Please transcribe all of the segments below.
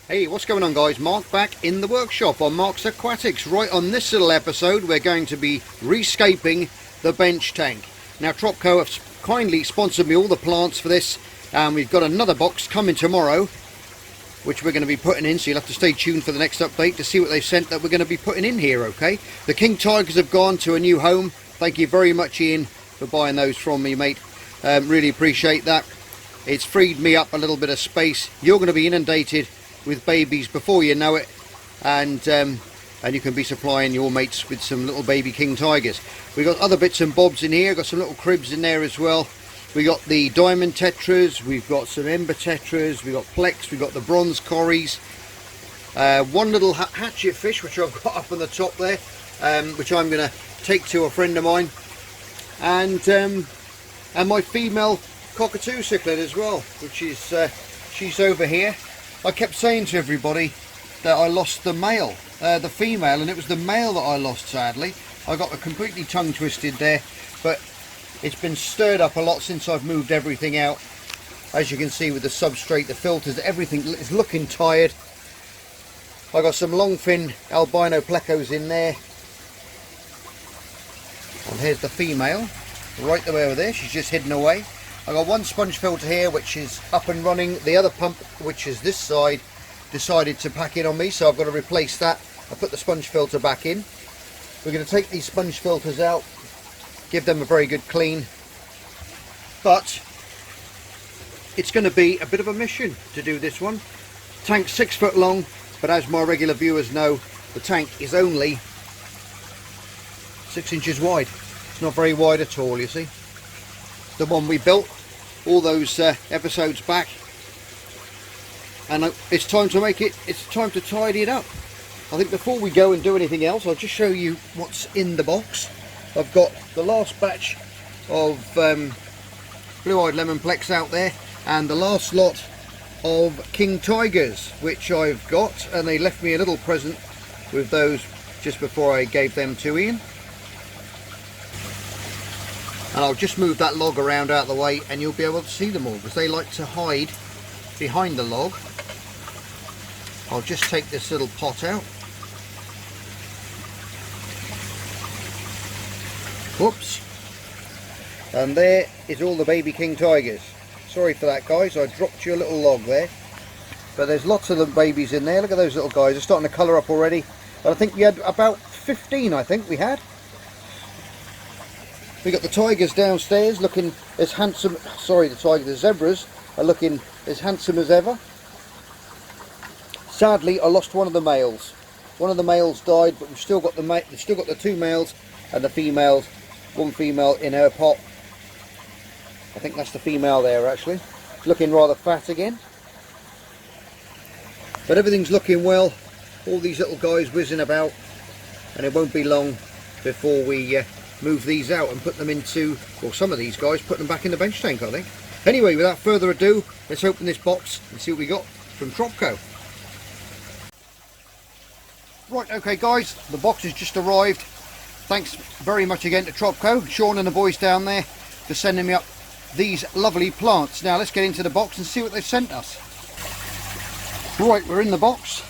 Hey, what's going on guys? Mark back in the workshop on Mark's Aquatics. Right, on this little episode we're going to be rescaping the bench tank. Now Tropco have kindly sponsored me all the plants for this, and we've got another box coming tomorrow which we're going to be putting in, so you'll have to stay tuned for the next update to see what they've sent that we're going to be putting in here. Okay, the king tigers have gone to a new home. Thank you very much, Ian, for buying those from me, mate. Really appreciate that. It's freed me up a little bit of space. You're going to be inundated with babies before you know it, and you can be supplying your mates with some little baby king tigers. We've got other bits and bobs in here, got some little cribs in there as well. We got the diamond tetras, we've got some ember tetras, we've got plex, we've got the bronze cories, one little hatchet fish which I've got up on the top there, which I'm going to take to a friend of mine, and my female cockatoo cichlid as well, which is she's over here. I kept saying to everybody that I lost the male, the female, and it was the male that I lost, sadly. I got completely tongue twisted there, but it's been stirred up a lot since I've moved everything out. As you can see with the substrate, the filters, everything is looking tired. I got some long fin albino plecos in there, and here's the female right the way over there. She's just hidden away. I got one sponge filter here which is up and running. The other pump, which is this side, decided to pack in on me, so I've got to replace that. I put the sponge filter back in. We're going to take these sponge filters out, give them a very good clean, but it's going to be a bit of a mission to do this one. Tank's 6 foot long, but as my regular viewers know, the tank is only 6 inches wide. It's not very wide at all, you see. The one we built all those episodes back, and it's time to make it, it's time to tidy it up. I think before we go and do anything else, I'll just show you what's in the box. I've got the last batch of blue-eyed lemon plex out there, and the last lot of king tigers which I've got, and they left me a little present with those just before I gave them to Ian. And I'll just move that log around out of the way and you'll be able to see them all, because they like to hide behind the log. I'll just take this little pot out. Whoops. And there is all the baby king tigers. Sorry for that, guys, I dropped you a little log there. But there's lots of the babies in there. Look at those little guys, they're starting to colour up already. And I think we had about 15, I think we had. We got the tigers downstairs looking as handsome, sorry, the zebras are looking as handsome as ever. Sadly, I lost one of the males. One of the males died, but we've still got the 2 males and the females. One female in her pot. I think that's the female there actually. Looking rather fat again. But everything's looking well. All these little guys whizzing about, and it won't be long before we move these out and put them into, well, some of these guys put them back in the bench tank, I think. Anyway, without further ado, let's open this box and see what we got from Tropco. Right, okay guys, the box has just arrived. Thanks very much again to Tropco, Sean and the boys down there, for sending me up these lovely plants. Now let's get into the box and see what they've sent us. Right, we're in the box.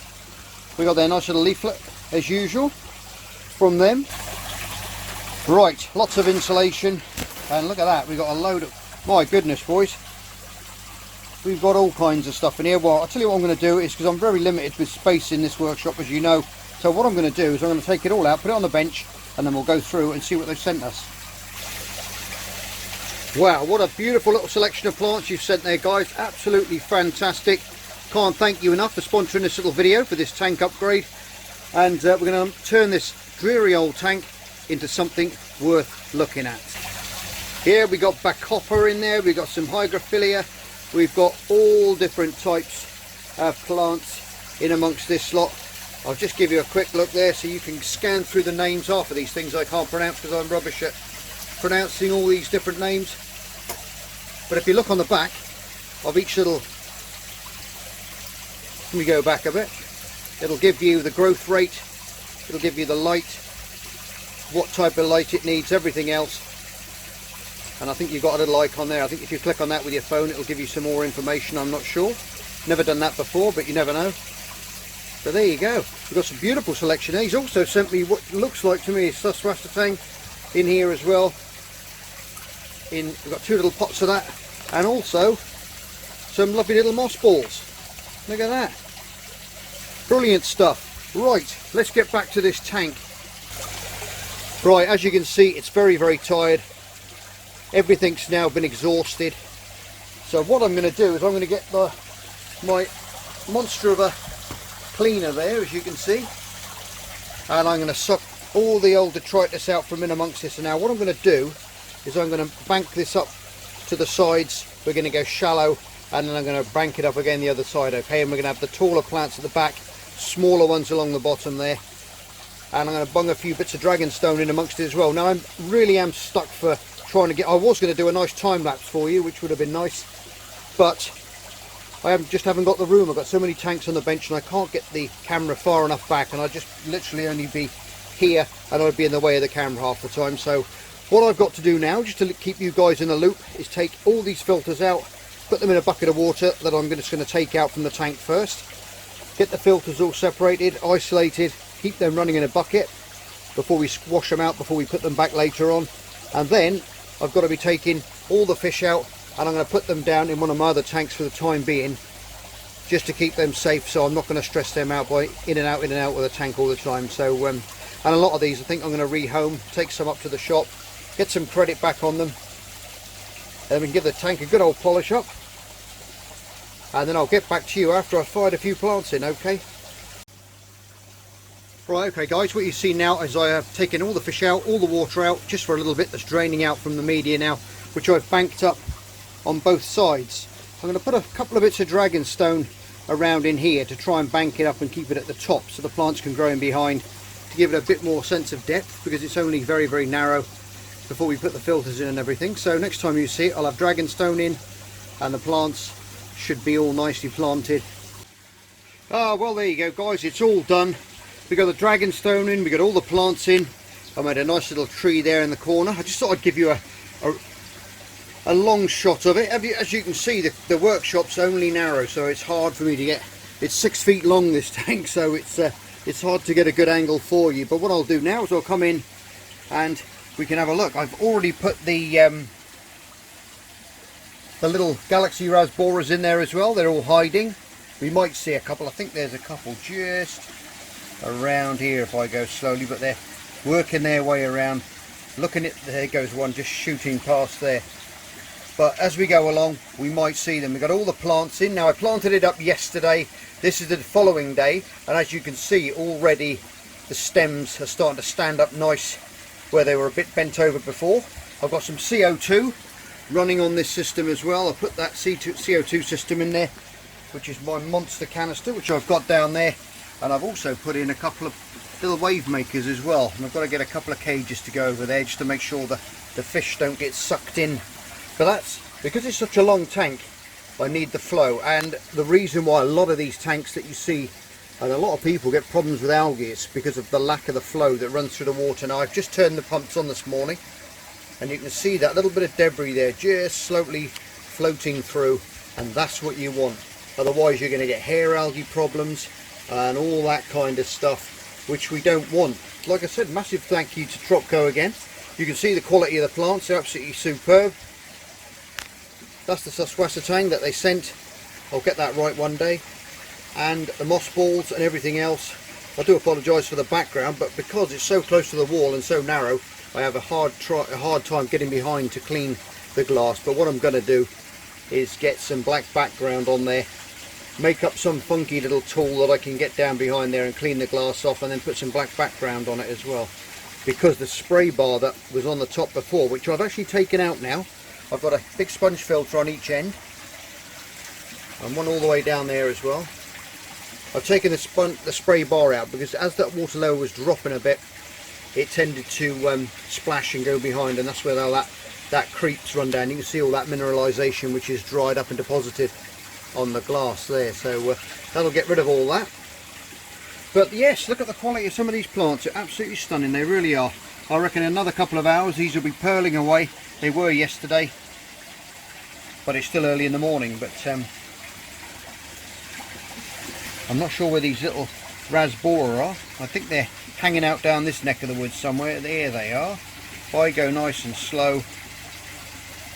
We got their nice little leaflet as usual from them. Right, lots of insulation, and look at that, we've got a load of, my goodness boys, we've got all kinds of stuff in here. Well, I'll tell you what I'm going to do is, because I'm very limited with space in this workshop, as you know, so what I'm going to do is I'm going to take it all out, put it on the bench, and then we'll go through and see what they've sent us. Wow, what a beautiful little selection of plants you've sent there, guys, absolutely fantastic. Can't thank you enough for sponsoring this little video for this tank upgrade, and we're going to turn this dreary old tank into something worth looking at. Here we got Bacopa in there, we've got some Hygrophila, we've got all different types of plants in amongst this lot. I'll just give you a quick look there so you can scan through the names. Half of these things I can't pronounce because I'm rubbish at pronouncing all these different names. But if you look on the back of each little, let me go back a bit, it'll give you the growth rate, it'll give you the light, what type of light it needs, everything else. And I think you've got a little icon there. I think if you click on that with your phone, it'll give you some more information. I'm not sure, never done that before, but you never know. But there you go, we've got some beautiful selection there. He's also sent me what looks like to me a Suswassertang in here as well. We've got 2 little pots of that, and also some lovely little moss balls. Look at that, brilliant stuff. Right, let's get back to this tank. Right, as you can see, it's very tired. Everything's now been exhausted. So what I'm going to do is I'm going to get my monster of a cleaner there, as you can see, and I'm going to suck all the old detritus out from in amongst this. And now what I'm going to do is I'm going to bank this up to the sides. We're going to go shallow, and then I'm going to bank it up again the other side, okay? And we're going to have the taller plants at the back, smaller ones along the bottom there, and I'm going to bung a few bits of dragonstone in amongst it as well. Now I really am stuck for trying to get, I was going to do a nice time lapse for you, which would have been nice, but I just haven't got the room. I've got so many tanks on the bench and I can't get the camera far enough back, and I'd just literally only be here and I'd be in the way of the camera half the time. So what I've got to do now, just to keep you guys in the loop, is take all these filters out, put them in a bucket of water that I'm just going to take out from the tank first, get the filters all separated, isolated, keep them running in a bucket before we wash them out, before we put them back later on. And then I've got to be taking all the fish out, and I'm going to put them down in one of my other tanks for the time being, just to keep them safe, so I'm not going to stress them out by in and out with the tank all the time. So and a lot of these I think I'm going to rehome, take some up to the shop, get some credit back on them, and we can give the tank a good old polish up, and then I'll get back to you after I've fired a few plants in, okay? Right, okay guys, what you see now is I have taken all the fish out, all the water out, just for a little bit that's draining out from the media now, which I've banked up on both sides. I'm going to put a couple of bits of dragonstone around in here to try and bank it up and keep it at the top so the plants can grow in behind, to give it a bit more sense of depth, because it's only very narrow before we put the filters in and everything. So next time you see it, I'll have dragonstone in and the plants should be all nicely planted. Ah, well there you go guys, it's all done. We got the dragonstone in, we got all the plants in. I made a nice little tree there in the corner. I just thought I'd give you a long shot of it. As you can see, the workshop's only narrow, so it's hard for me to get. It's 6 feet long, this tank, so it's hard to get a good angle for you. But what I'll do now is I'll come in and we can have a look. I've already put the little galaxy rasboras in there as well. They're all hiding. We might see a couple. I think there's a couple just around here if I go slowly, but they're working their way around. Looking at, there goes one just shooting past there. But as we go along, we might see them. We've got all the plants in. Now I planted it up yesterday. This is the following day, and as you can see already, the stems are starting to stand up nice where they were a bit bent over before. I've got some CO2 running on this system as well. I put that CO2 system in there, which is my monster canister, which I've got down there. And I've also put in a couple of little wave makers as well, and I've got to get a couple of cages to go over there just to make sure the fish don't get sucked in. But that's because it's such a long tank, I need the flow. And the reason why a lot of these tanks that you see, and a lot of people get problems with algae, is because of the lack of the flow that runs through the water. Now I've just turned the pumps on this morning, and you can see that little bit of debris there just slowly floating through, and that's what you want. Otherwise you're going to get hair algae problems and all that kind of stuff, which we don't want. Like I said, massive thank you to Tropco again. You can see the quality of the plants, they're absolutely superb. That's the Suswassertang that they sent. I'll get that right one day. And the moss balls and everything else. I do apologise for the background, but because it's so close to the wall and so narrow, I have a hard time getting behind to clean the glass. But what I'm going to do is get some black background on there, make up some funky little tool that I can get down behind there and clean the glass off, and then put some black background on it as well. Because the spray bar that was on the top before, which I've actually taken out now, I've got a big sponge filter on each end and one all the way down there as well. I've taken the spray bar out because as that water level was dropping a bit, it tended to splash and go behind, and that's where all that creeps run down. You can see all that mineralisation which is dried up and deposited on the glass there, so that'll get rid of all that. But yes, look at the quality of some of these plants. They're absolutely stunning, they really are. I reckon in another couple of hours these will be pearling away. They were yesterday, but it's still early in the morning. But I'm not sure where these little rasbora are. I think they're hanging out down this neck of the woods somewhere. There they are. If I go nice and slow,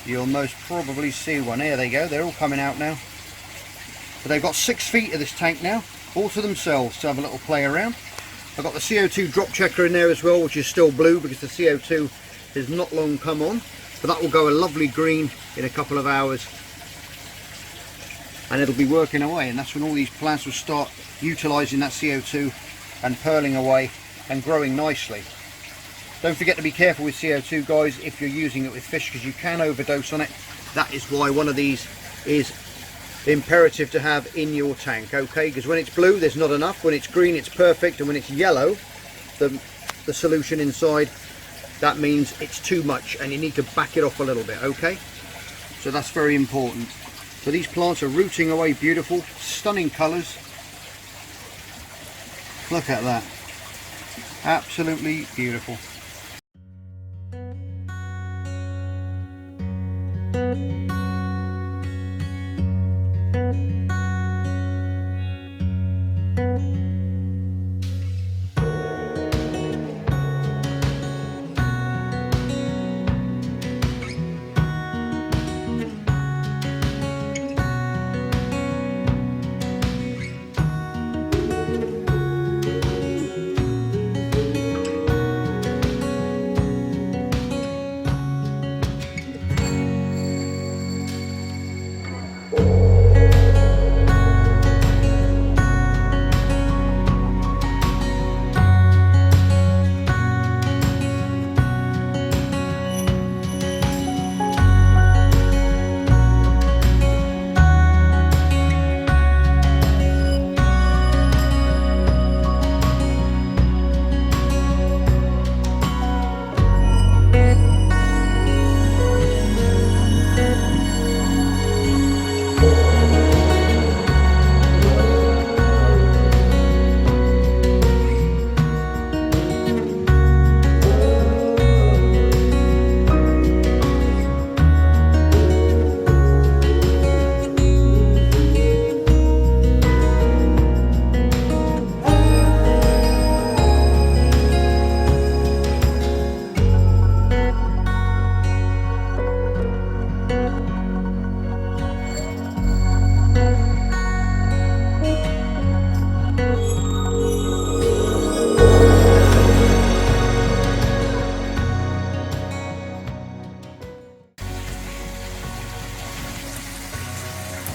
you'll most probably see one. There they go, they're all coming out now. But they've got 6 feet of this tank now, all to themselves to have a little play around. I've got the CO2 drop checker in there as well, which is still blue because the CO2 has not long come on. But that will go a lovely green in a couple of hours. And it'll be working away, and that's when all these plants will start utilising that CO2 and pearling away and growing nicely. Don't forget to be careful with CO2, guys, if you're using it with fish, because you can overdose on it. That is why one of these is imperative to have in your tank, okay? Because when it's blue, there's not enough. When it's green, it's perfect. And when it's yellow, the solution inside, that means it's too much and you need to back it off a little bit, okay? So that's very important. So these plants are rooting away beautiful, stunning colours. Look at that. Absolutely beautiful.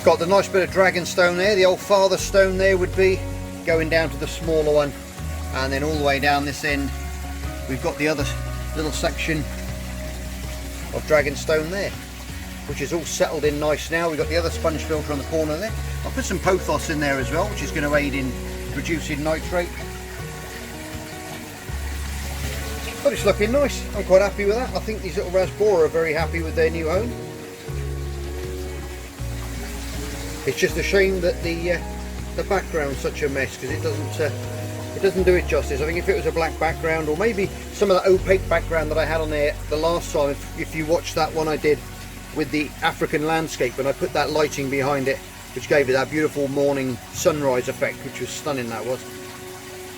Got the nice bit of dragon stone there. The old father stone there would be going down to the smaller one, and then all the way down this end we've got the other little section of dragon stone there, which is all settled in nice now. We've got the other sponge filter on the corner there. I'll put some pothos in there as well, which is going to aid in reducing nitrate. But it's looking nice. I'm quite happy with that. I think these little rasbora are very happy with their new home. It's just a shame that the background's such a mess, because it doesn't do it justice. I think if it was a black background, or maybe some of that opaque background that I had on there the last time, if you watched that one I did with the African landscape, when I put that lighting behind it, which gave it that beautiful morning sunrise effect, which was stunning, that was,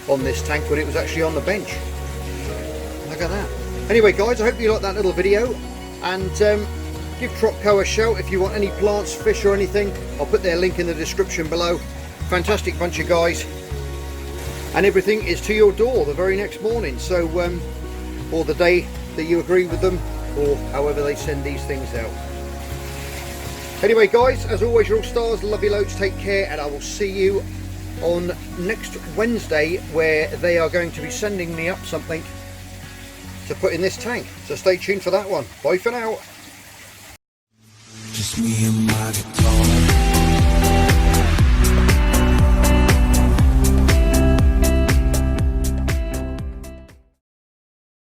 on this tank when it was actually on the bench. Look at that. Anyway guys, I hope you liked that little video, and give Tropco a shout if you want any plants, fish or anything. I'll put their link in the description below. Fantastic bunch of guys, and everything is to your door the very next morning, so or the day that you agree with them, or however they send these things out. Anyway guys, as always, you're all stars. Love you loads, take care, and I will see you on next Wednesday, where they are going to be sending me up something to put in this tank, so stay tuned for that one. Bye for now. Just me and my guitar.